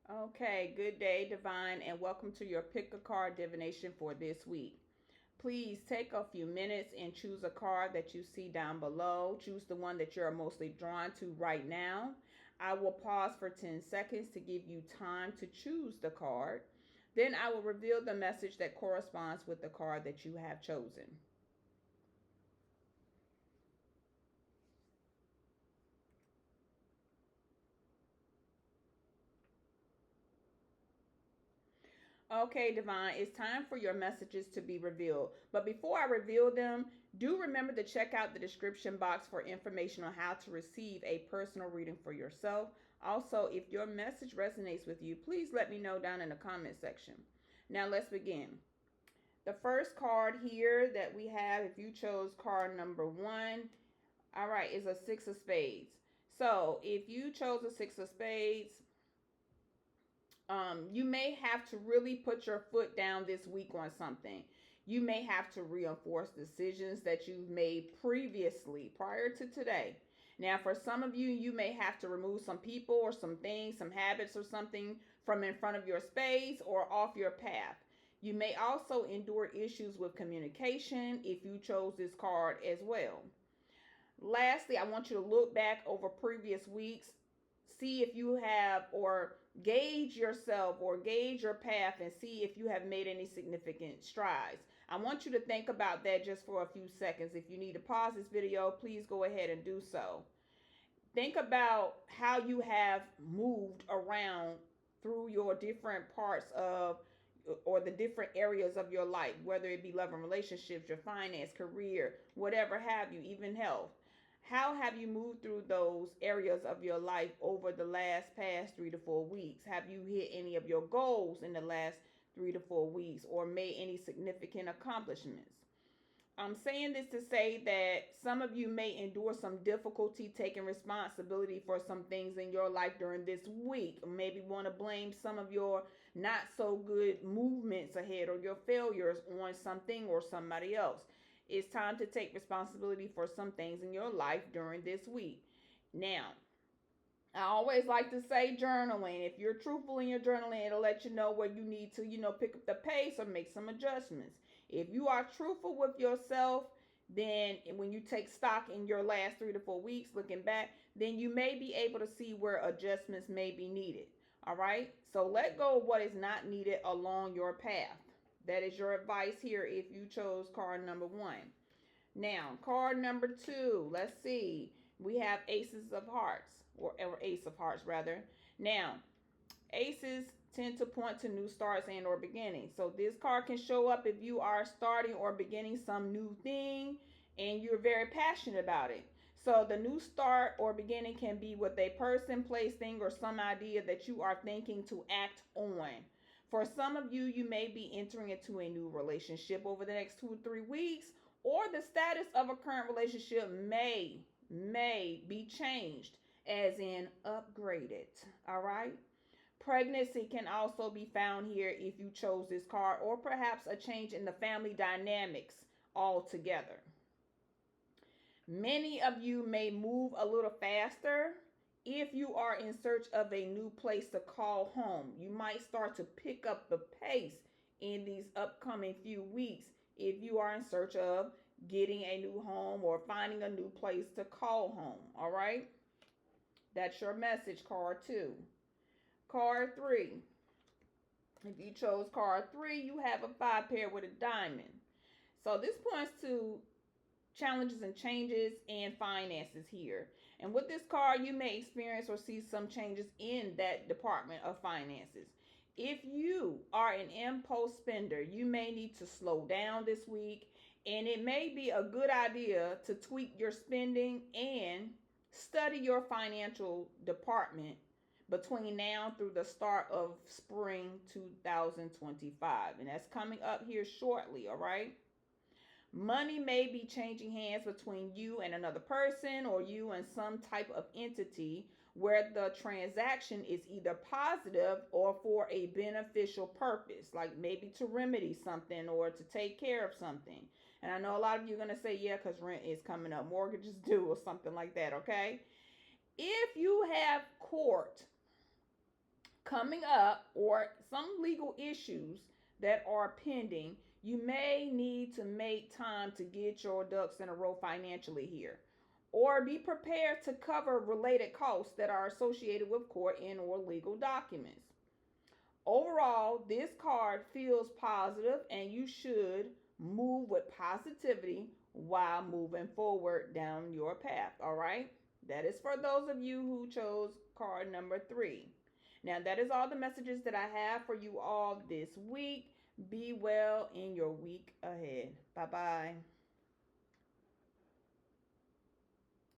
Okay, good day, Divine, and welcome to your pick a card divination for this week. Please take a few minutes and choose a card that you see down below. Choose the one that you're mostly drawn to right now. I will pause for 10 seconds to give you time to choose the card. Then I will reveal the message that corresponds with the card that you have chosen. Okay, Divine, it's time for your messages to be revealed. But before I reveal them, do remember to check out the description box for information on how to receive a personal reading for yourself. Also, if your message resonates with you, please let me know down in the comment section. Now, let's begin. The first card here that we have, if you chose card number one, all right, is a Six of Spades. So, if you chose a Six of Spades, you may have to really put your foot down this week on something. You may have to reinforce decisions that you've made previously, prior to today. Now, for some of you, you may have to remove some people or some things, some habits or something from in front of your space or off your path. You may also endure issues with communication if you chose this card as well. Lastly, I want you to look back over previous weeks, see if you have, or gauge yourself or gauge your path and see if you have made any significant strides. I want you to think about that just for a few seconds. If you need to pause this video, please go ahead and do so. Think about how you have moved around through your different parts of or the different areas of your life, whether it be love and relationships, your finance, career, whatever have you, even health. How have you moved through those areas of your life over the past 3 to 4 weeks? Have you hit any of your goals in the last 3 to 4 weeks or made any significant accomplishments? I'm saying this to say that some of you may endure some difficulty taking responsibility for some things in your life during this week. Maybe want to blame some of your not so good movements ahead or your failures on something or somebody else. It's time to take responsibility for some things in your life during this week. Now, I always like to say journaling. If you're truthful in your journaling, it'll let you know where you need to, pick up the pace or make some adjustments. If you are truthful with yourself, then when you take stock in your last 3 to 4 weeks, looking back, then you may be able to see where adjustments may be needed. All right. So let go of what is not needed along your path. That is your advice here if you chose card number one. Now, card number two, let's see. We have aces of hearts, or ace of hearts rather. Now, aces tend to point to new starts and or beginnings. So this card can show up if you are starting or beginning some new thing and you're very passionate about it. So the new start or beginning can be with a person, place, thing, or some idea that you are thinking to act on. For some of you, you may be entering into a new relationship over the next 2 or 3 weeks, or the status of a current relationship may be changed, as in upgraded. All right. Pregnancy can also be found here if you chose this card, or perhaps a change in the family dynamics altogether. Many of you may move a little faster if you are in search of a new place to call home. You might start to pick up the pace in these upcoming few weeks if you are in search of getting a new home or finding a new place to call home. All right. That's your message, card two. Card three. If you chose card three, you have a five pair with a diamond. So this points to challenges and changes and finances here. And with this card, you may experience or see some changes in that department of finances. If you are an impulse spender, you may need to slow down this week, and it may be a good idea to tweak your spending and study your financial department between now through the start of spring 2025. And that's coming up here shortly, all right? Money may be changing hands between you and another person or you and some type of entity where the transaction is either positive or for a beneficial purpose, like maybe to remedy something or to take care of something. And I know a lot of you are going to say, yeah, because rent is coming up, mortgage is due, or something like that, okay? If you have court coming up or some legal issues that are pending, you may need to make time to get your ducks in a row financially here. Or be prepared to cover related costs that are associated with court and or legal documents. Overall, this card feels positive and you should move with positivity while moving forward down your path. All right. That is for those of you who chose card number 3. Now, that is all the messages that I have for you all this week. Be well in your week ahead. Bye bye.